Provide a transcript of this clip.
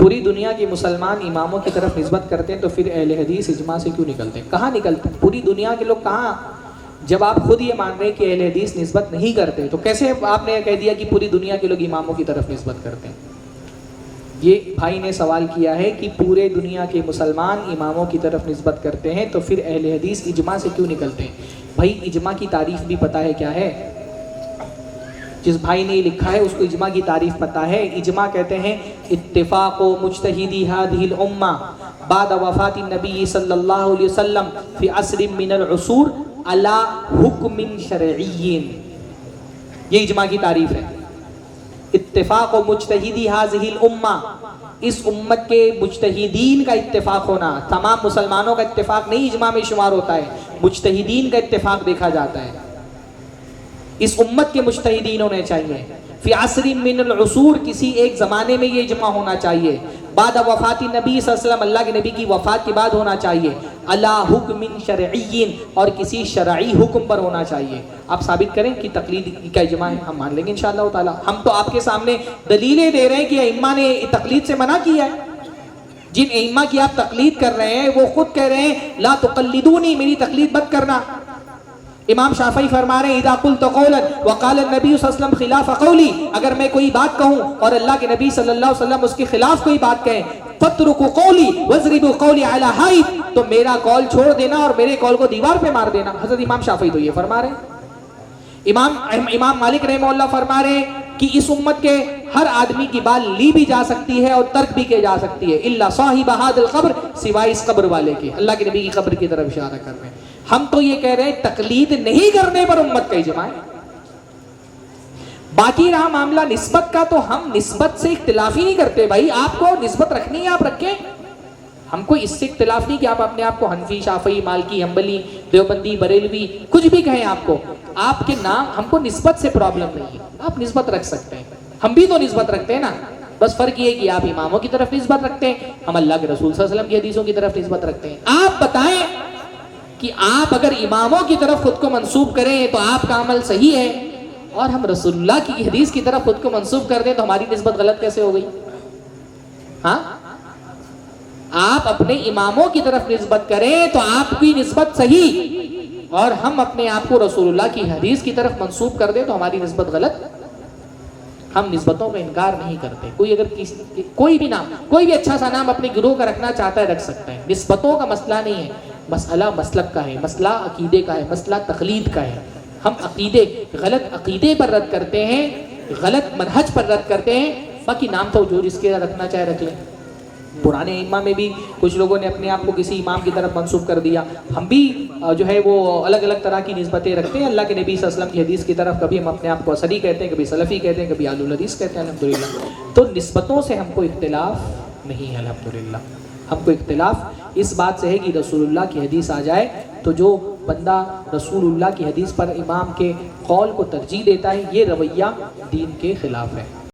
پوری دنیا کے مسلمان اماموں کی طرف نسبت کرتے ہیں تو پھر اہل حدیث اجماع سے کیوں نکلتے ہیں؟ کہاں نکلتے ہیں؟ پوری دنیا کے لوگ کہاں؟ جب آپ خود یہ مان رہے ہیں کہ اہل حدیث نسبت نہیں کرتے تو کیسے آپ نے کہہ دیا کہ پوری دنیا کے لوگ اماموں کی طرف نسبت کرتے ہیں؟ یہ بھائی نے سوال کیا ہے کہ پورے دنیا کے مسلمان اماموں کی طرف نسبت کرتے ہیں تو پھر اہل حدیث اجماع سے کیوں نکلتے ہیں؟ بھائی اجماع کی تعریف بھی پتہ ہے کیا ہے؟ جس بھائی نے لکھا ہے اس کو اجماع کی تعریف پتہ ہے۔ اجماع کہتے ہیں اتفاق مجتہدی هذه الامہ بعد وفات النبی صلی اللہ علیہ وسلم فی عصر من العصور علی حکم شرعی۔ یہ اجماع کی تعریف ہے۔ اتفاق مجتہدی هذه الامہ، اس امت کے مجتہدین کا اتفاق ہونا، تمام مسلمانوں کا اتفاق نہیں اجماع میں شمار ہوتا ہے، مجتہدین کا اتفاق دیکھا جاتا ہے۔ اس امت کے مجتہدین ہونے چاہیے۔ فی عصر من العصور، کسی ایک زمانے میں یہ اجماع ہونا چاہیے۔ بعد وفات نبی صلی اللہ علیہ وسلم، اللہ کے نبی کی وفات کے بعد ہونا چاہیے۔ علی حکم شرعی، اور کسی شرعی حکم پر ہونا چاہیے۔ آپ ثابت کریں کہ تقلید کا اجماع ہے، ہم مان لیں گے انشاءاللہ تعالی۔ ہم تو آپ کے سامنے دلیلیں دے رہے ہیں کہ ائمہ نے تقلید سے منع کیا ہے۔ جن ائمہ کی آپ تقلید کر رہے ہیں وہ خود کہہ رہے ہیں لا تقلدونی، میری تقلید مت کرنا۔ امام شافعی فرما رہے ہیں اذا قلت قولا وقال النبی صلی اللہ علیہ وسلم خلاف قولی، اگر میں کوئی بات کہوں اور اللہ کے نبی صلی اللہ علیہ وسلم اس کے خلاف کوئی بات کہیں، فاترکوا قولی واضربوا قولی علی حائط، تو میرا قول چھوڑ دینا اور میرے قول کو دیوار پہ مار دینا۔ حضرت امام شافعی تو یہ فرما رہے ہیں۔ امام مالک رحمہ اللہ فرما رہے ہیں کہ اس امت کے ہر آدمی کی بات لی بھی جا سکتی ہے اور ترک بھی کی جا سکتی ہے، الا صاحب ھذا القبر، سوائے اس قبر والے کے۔ اللہ کے نبی کی قبر کی طرف اشارہ کر رہے ہیں۔ ہم تو یہ کہہ رہے ہیں تقلید نہیں کرنے پر امت کا اجماع ہے۔ باقی رہا معاملہ نسبت کا، تو ہم نسبت سے اختلاف ہی نہیں کرتے بھائی۔ آپ کو نسبت رکھنی ہے آپ رکھیں، ہم کو اس سے اختلاف نہیں کہ آپ اپنے آپ کو حنفی، شافعی، مالکی، حنبلی، دیوبندی، بریلوی کچھ بھی کہیں آپ کو، آپ کے نام، ہم کو نسبت سے پرابلم نہیں ہے، آپ نسبت رکھ سکتے ہیں۔ ہم بھی تو نسبت رکھتے ہیں نا، بس فرق یہ ہے کہ آپ اماموں کی طرف نسبت رکھتے ہیں، ہم اللہ کے رسول صلی اللہ علیہ وسلم کی حدیثوں کی طرف نسبت رکھتے ہیں۔ آپ بتائیں کہ آپ اگر اماموں کی طرف خود کو منسوب کریں تو آپ کا عمل صحیح ہے، اور ہم رسول اللہ کی حدیث کی طرف خود کو منسوب کر دیں تو ہماری نسبت غلط کیسے ہو گئی؟ ہاں، آپ اپنے اماموں کی طرف نسبت کریں تو آپ کی نسبت صحیح، اور ہم اپنے آپ کو رسول اللہ کی حدیث کی طرف منسوب کر دیں تو ہماری نسبت غلط۔ ہم نسبتوں کا انکار نہیں کرتے۔ کوئی اگر کوئی بھی نام، کوئی بھی اچھا سا نام اپنے گروہ کا رکھنا چاہتا ہے رکھ سکتا ہے، نسبتوں کا مسئلہ نہیں ہے۔ مسئلہ مسلک کا ہے، مسئلہ عقیدے کا ہے، مسئلہ تقلید کا ہے۔ ہم عقیدے، غلط عقیدے پر رد کرتے ہیں، غلط منہج پر رد کرتے ہیں، باقی نام تو جو جس کے رکھنا چاہے رکھ لیں۔ پرانے ائمہ میں بھی کچھ لوگوں نے اپنے آپ کو کسی امام کی طرف منسوب کر دیا۔ ہم بھی جو ہے وہ الگ الگ طرح کی نسبتیں رکھتے ہیں اللہ کے نبی صلی اللہ علیہ وسلم کی حدیث کی طرف۔ کبھی ہم اپنے آپ کو اثری کہتے ہیں، کبھی سلفی کہتے ہیں، کبھی اہل الحدیث کہتے ہیں الحمدللہ۔ تو نسبتوں سے ہم کو اختلاف نہیں ہے الحمدللہ۔ ہم کو اختلاف اس بات سے ہے کہ رسول اللہ کی حدیث آ جائے تو جو بندہ رسول اللہ کی حدیث پر امام کے قول کو ترجیح دیتا ہے، یہ رویہ دین کے خلاف ہے۔